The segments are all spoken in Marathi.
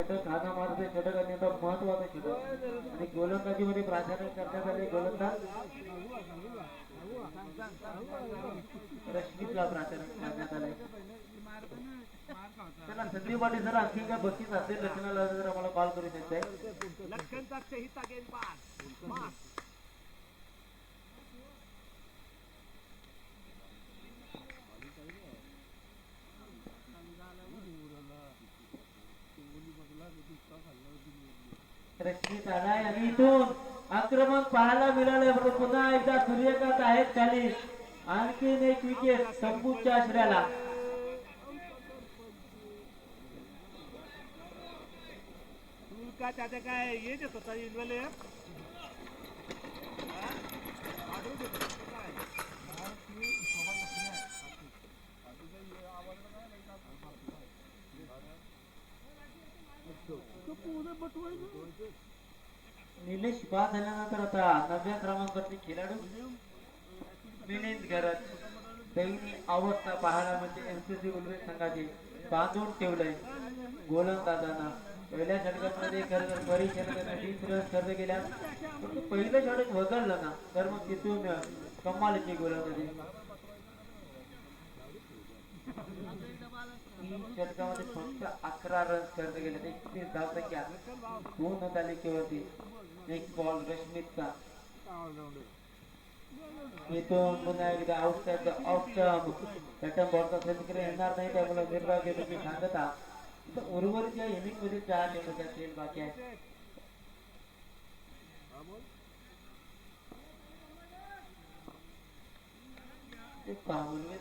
षटक खाना मारते षटक अत्यंत महत्वाचं षटक आणि गोलंदाजीमध्ये प्राधान्य करण्यात आले गोलंदाज रश्मीला प्राधान्य करण्यात आले त्याला संदीप पाटील जर आणखी काय बक्षीस असेल रचनाला जर आम्हाला कॉल करू शकताय रश्मी आलाय आणि इथून आक्रमण पाहायला मिळाले पुन्हा एकदा सूर्यकांत आहेत खाली आणखीन एक विकेट संपूच्या आश्रयाला काय येत होता इनवाले निलेश बाद झाल्यानंतर आता 9व्या क्रमांकाचे खेळाडू मिलिंद गरज दैनी अवस्था पाहायला म्हणजे एमसीसी उल्लेख संघाचे बांधून ठेवलंय गोलंदाजांना पहिल्या षटकामध्ये खरं बरी षटकासाठी खर्च केल्या पण पहिलं षटक वगळलं ना तर मग तिथून कमालीची गोलंदाजी षटकामध्ये फक्त 11 रन खर्च केले 31 धावसंख्या होऊन आली केवळती एक बॉल रश्मीतचा इथून पुन्हा एकदा आउटसाइड ऑफ पॅटर्न बॉलचा समीकरण येणार नाही त्यामुळे निर्भाग घेतो की सांगता उर्वरित या इनिंग मध्ये 4 चेंडूचा खेळ बाकी आहे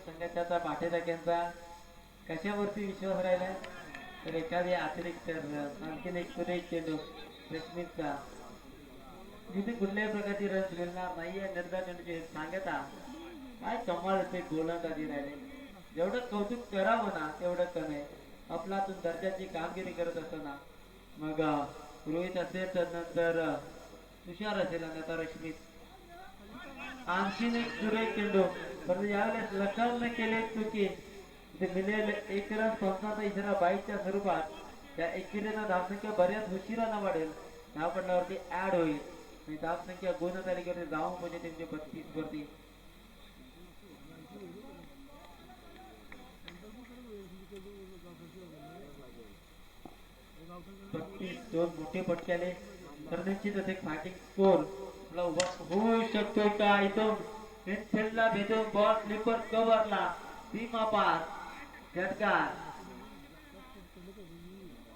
संघाच्या पाठीराख्यांचा कशावरती विश्वास राहिला तर एखादी अतिरिक्त आणखीन एक सुरेख चेंडू रश्मीचा जिथे कुठल्याही प्रकारची रन मिळणार नाहीये निर्धार चेंडूचे सांगता काय कमाल ते गोलंदाजी राहिले जेवढं कौतुक करावं ना तेवढं कमी आपलातून दर्जाची कामगिरी करत असताना मग रोहित असेल तर नंतर तुषार असेल आणि आता रश्मीत आणखीन एक सुरेख चेंडू परंतु यावेळेस लखनने केले चुकी मिळेल 1 रन संस्थाचा इशारा बाईकच्या स्वरूपात त्या एकेरीनं धावसंख्या बऱ्याच उशिरानं वाढेल धावपटलावरती ऍड होईल आणि धावसंख्या गुण तालिकेमध्ये जाऊन म्हणजे त्यांचे 32 वरती दोन मोठे फटके आले तर निश्चितच एक फायटिंग स्कोर होऊ शकतो का इथून भेदून बॉल स्लीपर कव्हरला सीमा पार षटकार